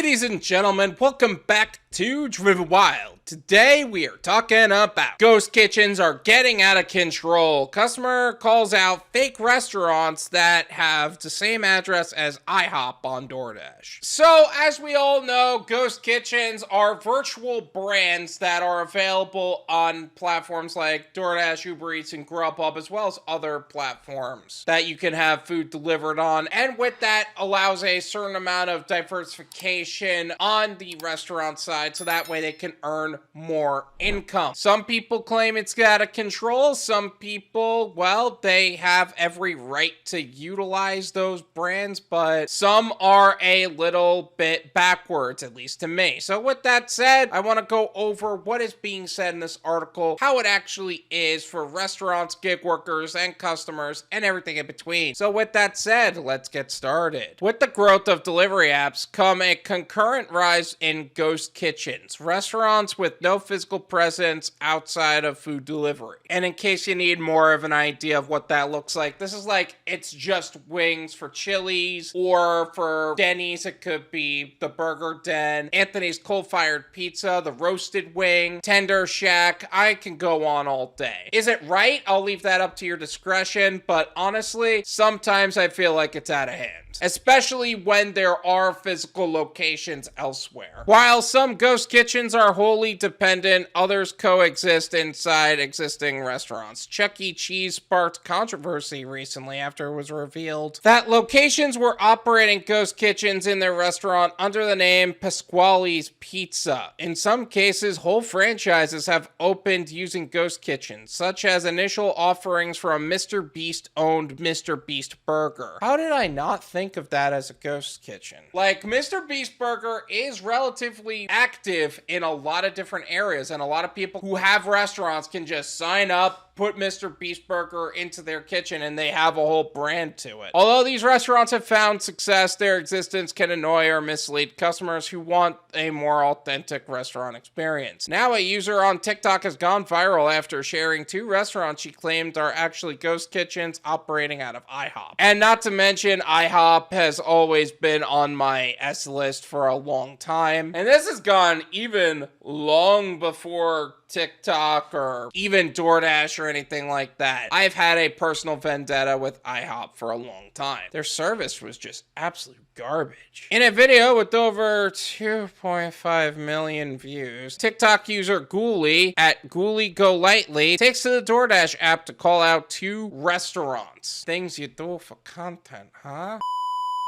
Ladies and gentlemen, welcome back to Driven Wild. Today we are talking about ghost kitchens are getting out of control. Customer calls out fake restaurants that have the same address as IHOP on Doordash. So as we all know, ghost kitchens are virtual brands that are available on platforms like Doordash, UberEats, and Grubhub, as well as other platforms that you can have food delivered on. And with that allows a certain amount of diversification on the restaurant side, so that way they can earn more income. Some people claim it's out of control. Some people, well, they have every right to utilize those brands, but some are a little bit backwards, at least to me. So with that said, I want to go over what is being said in this article, how it actually is for restaurants, gig workers, and customers, and everything in between. So with that said, let's get started. With the growth of delivery apps come a concurrent rise in ghost kitchens, restaurants with no physical presence outside of food delivery. And in case you need more of an idea of what that looks like, this is like it's just wings for Chili's, or for Denny's it could be the Burger Den, Anthony's Coal-Fired Pizza, the Roasted Wing, Tender Shack. I can go on all day. Is it right? I'll leave that up to your discretion, but honestly, sometimes I feel like it's out of hand, especially when there are physical locations elsewhere. While some ghost kitchens are wholly dependent, others coexist inside existing restaurants. Chuck E. Cheese sparked controversy recently after it was revealed that locations were operating ghost kitchens in their restaurant under the name Pasquale's Pizza. In some cases, whole franchises have opened using ghost kitchens, such as initial offerings from Mr. Beast-owned Mr. Beast Burger. How did I not think of that as a ghost kitchen? Like, Mr. Beast Burger is relatively active in a lot of different areas, and a lot of people who have restaurants can just sign up, put Mr. Beast Burger into their kitchen, and they have a whole brand to it. Although these restaurants have found success, their existence can annoy or mislead customers who want a more authentic restaurant experience. Now, a user on TikTok has gone viral after sharing 2 restaurants she claimed are actually ghost kitchens operating out of IHOP. And not to mention, IHOP has always been on my S list for a long time. And this has gone even long before TikTok or even DoorDash or anything like that. I've had a personal vendetta with IHOP for a long time. Their service was just absolute garbage. In a video with over 2.5 million views, TikTok user Ghoulie at Ghouliegolightly takes to the DoorDash app to call out 2 restaurants. Things you do for content, huh?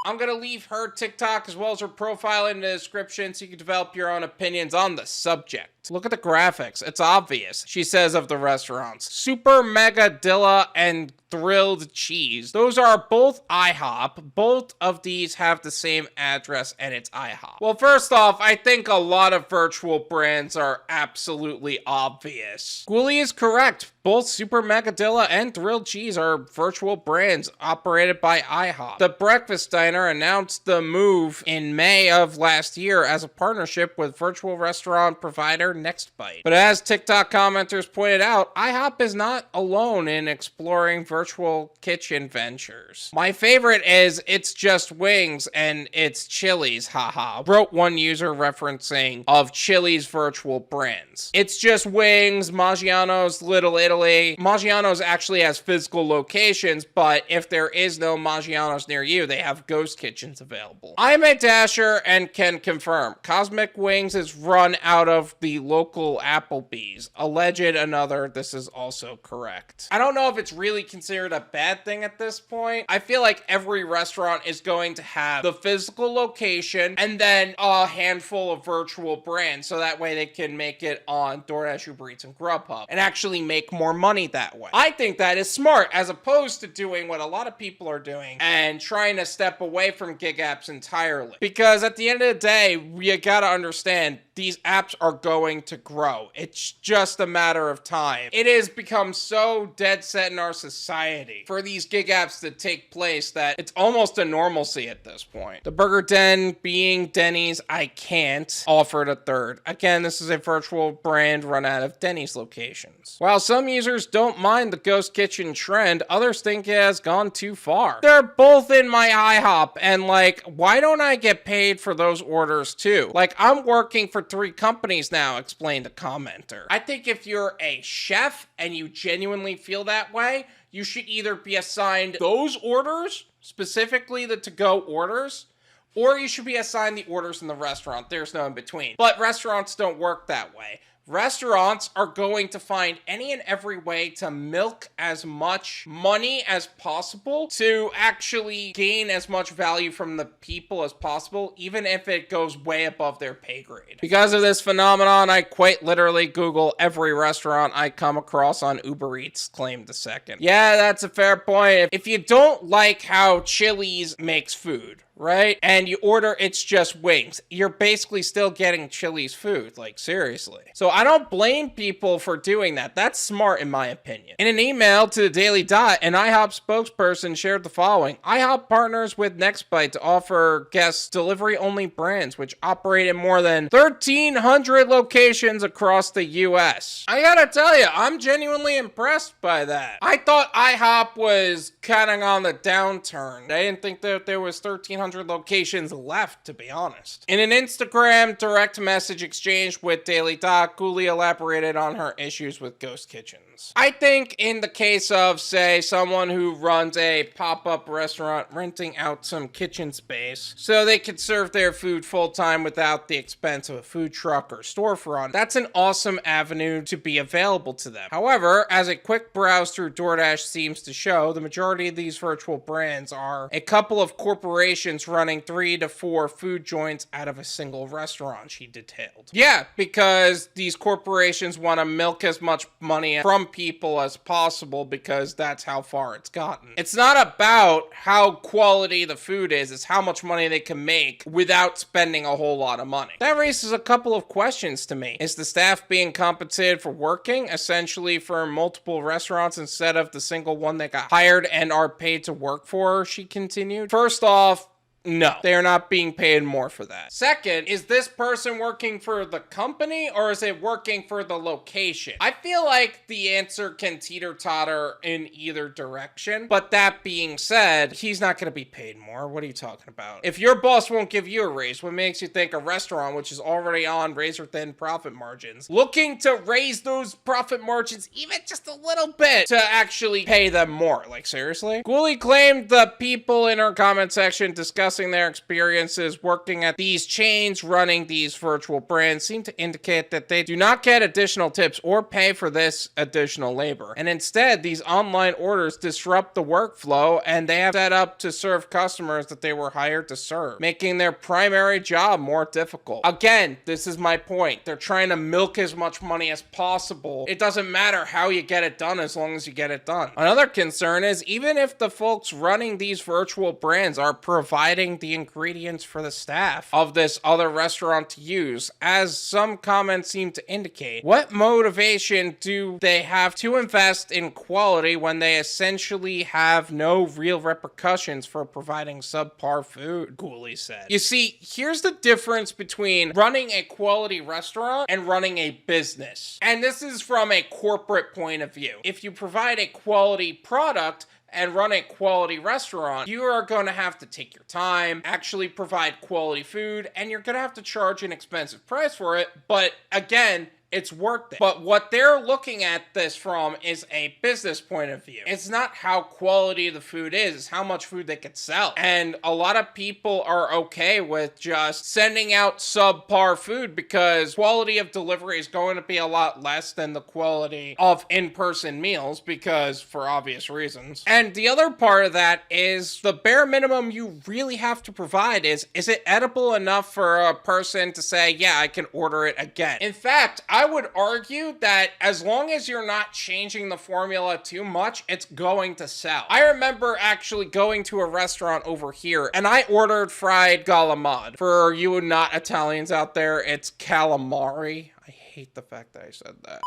I'm going to leave her TikTok as well as her profile in the description so you can develop your own opinions on the subject. Look at the graphics. It's obvious, she says of the restaurants. Super Mega Dilla and Thrilled Cheese. Those are both IHOP. Both of these have the same address, and it's IHOP. Well, first off, I think a lot of virtual brands are absolutely obvious. Ghoulie is correct. Both Super Megadilla and Thrilled Cheese are virtual brands operated by IHOP. The Breakfast Diner announced the move in May of last year as a partnership with virtual restaurant provider NextBite. But as TikTok commenters pointed out, IHOP is not alone in exploring virtual kitchen ventures. My favorite is It's Just Wings and It's Chili's, haha, wrote one user referencing of Chili's virtual brands. It's Just Wings, Maggiano's, Little Italy. Maggiano's actually has physical locations, but if there is no Maggiano's near you, they have ghost kitchens available. I'm a Dasher and can confirm Cosmic Wings is run out of the local Applebee's. Alleged another, this is also correct. I don't know if it's really considered a bad thing at this point. I feel like every restaurant is going to have the physical location and then a handful of virtual brands, so that way they can make it on Doordash, UberEats, and Grubhub and actually make more money that way. I think that is smart, as opposed to doing what a lot of people are doing and trying to step away from gig apps entirely. Because at the end of the day, you gotta understand, these apps are going to grow. It's just a matter of time. It has become so dead set in our society for these gig apps to take place that it's almost a normalcy at this point. The Burger Den being Denny's, I can't offer it a third. Again, this is a virtual brand run out of Denny's locations. While some users don't mind the ghost kitchen trend, others think it has gone too far. They're both in my IHOP, and like, why don't I get paid for those orders too? Like, I'm working for 3 companies now, explained a commenter. I think if you're a chef and you genuinely feel that way, you should either be assigned those orders, specifically the to-go orders, or you should be assigned the orders in the restaurant. There's no in between. But restaurants don't work that way. Restaurants are going to find any and every way to milk as much money as possible to actually gain as much value from the people as possible, even if it goes way above their pay grade. Because of this phenomenon, I quite literally Google every restaurant I come across on Uber Eats, claimed the second. Yeah, that's a fair point. If you don't like how Chili's makes food, right? And you order, it's just wings. You're basically still getting Chili's food, like seriously. So I don't blame people for doing that. That's smart in my opinion. In an email to the Daily Dot, an IHOP spokesperson shared the following. IHOP partners with Nextbite to offer guests delivery-only brands, which operate in more than 1,300 locations across the US. I gotta tell you, I'm genuinely impressed by that. I thought IHOP was kind of on the downturn. I didn't think that there was 1,300 locations left, to be honest. In an Instagram direct message exchange with Daily Dot, Ghoulie elaborated on her issues with ghost kitchens. I think in the case of, say, someone who runs a pop-up restaurant renting out some kitchen space so they could serve their food full-time without the expense of a food truck or storefront, that's an awesome avenue to be available to them. However, as a quick browse through DoorDash seems to show, the majority of these virtual brands are a couple of corporations running 3 to 4 food joints out of a single restaurant, she detailed. Yeah, because these corporations want to milk as much money from people as possible because that's how far it's gotten. It's not about how quality the food is, it's how much money they can make without spending a whole lot of money. That raises a couple of questions to me. Is the staff being compensated for working, essentially for multiple restaurants instead of the single one they got hired and are paid to work for, she continued? First off, no, they are not being paid more for that. Second, is this person working for the company or is it working for the location? I feel like the answer can teeter-totter in either direction. But that being said, he's not going to be paid more. What are you talking about? If your boss won't give you a raise, what makes you think a restaurant, which is already on razor-thin profit margins, looking to raise those profit margins even just a little bit to actually pay them more? Like, seriously? Ghoulie claimed the people in her comment section discussing their experiences working at these chains running these virtual brands seem to indicate that they do not get additional tips or pay for this additional labor. And instead, these online orders disrupt the workflow and they have set up to serve customers that they were hired to serve, making their primary job more difficult. Again, this is my point. They're trying to milk as much money as possible. It doesn't matter how you get it done as long as you get it done. Another concern is even if the folks running these virtual brands are providing the ingredients for the staff of this other restaurant to use, as some comments seem to indicate, what motivation do they have to invest in quality when they essentially have no real repercussions for providing subpar food, Ghoulie said. You see, here's the difference between running a quality restaurant and running a business. And this is from a corporate point of view. If you provide a quality product and run a quality restaurant, you are going to have to take your time, actually provide quality food, and you're going to have to charge an expensive price for it. But again, it's worth it. But what they're looking at this from is a business point of view. It's not how quality the food is, it's how much food they could sell. And a lot of people are okay with just sending out subpar food because quality of delivery is going to be a lot less than the quality of in-person meals because for obvious reasons. And the other part of that is the bare minimum you really have to provide is it edible enough for a person to say, yeah, I can order it again? In fact, I would argue that as long as you're not changing the formula too much, it's going to sell. I remember actually going to a restaurant over here and I ordered fried galamad. For you not Italians out there, it's calamari. I hate the fact that I said that.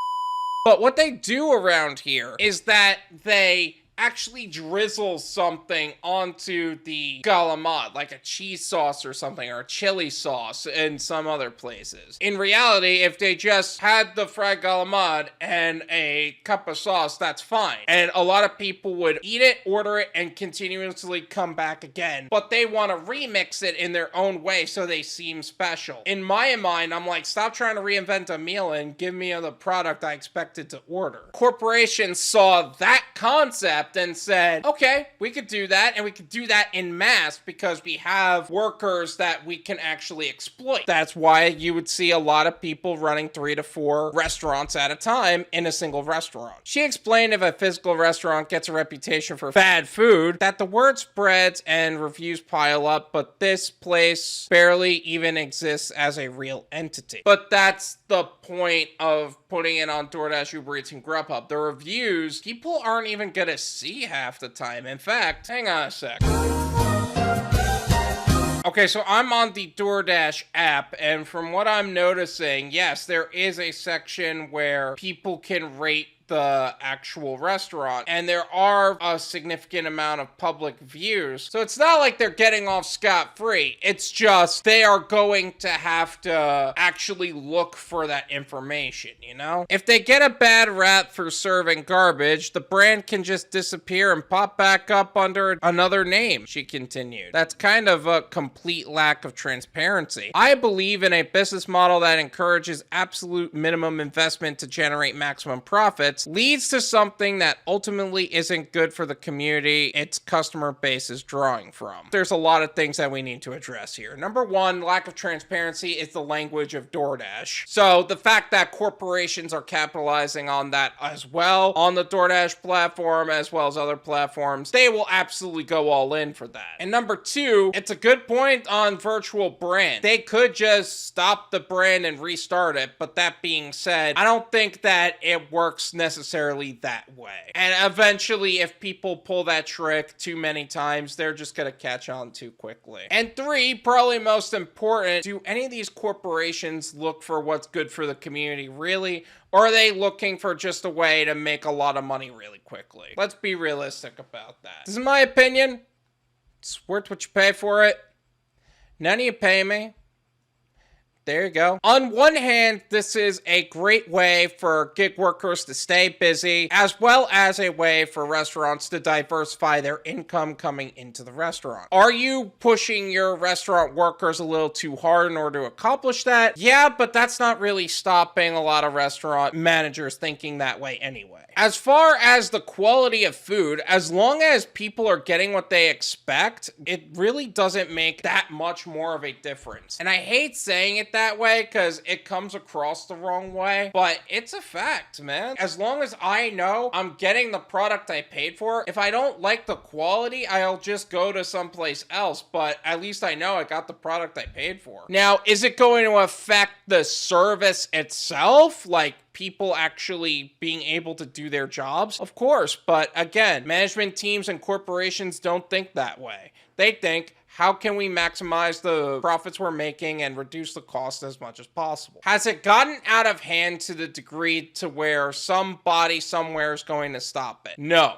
But what they do around here is that they actually drizzle something onto the galamad, like a cheese sauce or something, or a chili sauce in some other places. In reality, if they just had the fried galamad and a cup of sauce, that's fine. And a lot of people would eat it, order it, and continuously come back again. But they want to remix it in their own way so they seem special. In my mind, I'm like, stop trying to reinvent a meal and give me the product I expected to order. Corporations saw that concept and said, okay, we could do that, and we could do that in mass because we have workers that we can actually exploit. That's why you would see a lot of people running 3 to 4 restaurants at a time in a single restaurant. She explained if a physical restaurant gets a reputation for bad food, that the word spreads and reviews pile up, but this place barely even exists as a real entity. But that's the point of putting it on Doordash, UberEats, and Grubhub. The reviews, people aren't even gonna see half the time. In fact, hang on a sec. Okay, so I'm on the Doordash app, and from what I'm noticing, yes, there is a section where people can rate the actual restaurant, and there are a significant amount of public views. So it's not like they're getting off scot-free. It's just they are going to have to actually look for that information, you know? If they get a bad rap for serving garbage, the brand can just disappear and pop back up under another name, she continued. That's kind of a complete lack of transparency. I believe in a business model that encourages absolute minimum investment to generate maximum profits, leads to something that ultimately isn't good for the community its customer base is drawing from. There's a lot of things that we need to address here. Number one, lack of transparency is the language of Doordash. So the fact that corporations are capitalizing on that as well on the Doordash platform as well as other platforms, they will absolutely go all in for that. And number two, it's a good point on virtual brand. They could just stop the brand and restart it, but that being said, I don't think that it works necessarily that way. And eventually, if people pull that trick too many times, they're just gonna catch on too quickly. And three, probably most important, do any of these corporations look for what's good for the community really? Or are they looking for just a way to make a lot of money really quickly? Let's be realistic about that. This is my opinion. It's worth what you pay for it. None of you pay me. There you go. On one hand, this is a great way for gig workers to stay busy, as well as a way for restaurants to diversify their income coming into the restaurant. Are you pushing your restaurant workers a little too hard in order to accomplish that? Yeah, but that's not really stopping a lot of restaurant managers thinking that way anyway. As far as the quality of food, as long as people are getting what they expect, it really doesn't make that much more of a difference. And I hate saying it that way because it comes across the wrong way, but it's a fact, man. As long as I know I'm getting the product I paid for, if I don't like the quality, I'll just go to someplace else, but at least I know I got the product I paid for. Now, is it going to affect the service itself? Like, people actually being able to do their jobs? Of course, but again, management teams and corporations don't think that way. They think, how can we maximize the profits we're making and reduce the cost as much as possible? Has it gotten out of hand to the degree to where somebody somewhere is going to stop it? No.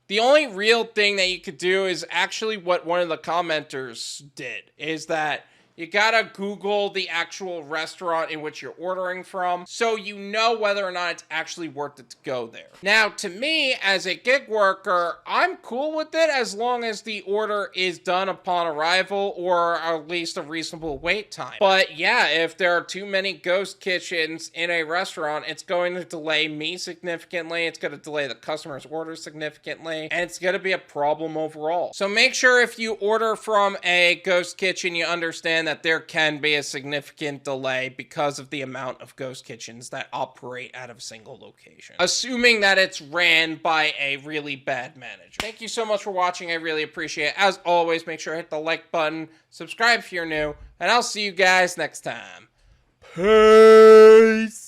The only real thing that you could do is actually what one of the commenters did, is that you gotta Google the actual restaurant in which you're ordering from so you know whether or not it's actually worth it to go there. Now, to me, as a gig worker, I'm cool with it as long as the order is done upon arrival or at least a reasonable wait time. But yeah, if there are too many ghost kitchens in a restaurant, it's going to delay me significantly, it's going to delay the customer's order significantly, and it's going to be a problem overall. So make sure if you order from a ghost kitchen, you understand that there can be a significant delay because of the amount of ghost kitchens that operate out of a single location, assuming that it's ran by a really bad manager. Thank you so much for watching. I really appreciate it. As always, make sure to hit the like button, subscribe if you're new, and I'll see you guys next time. Peace!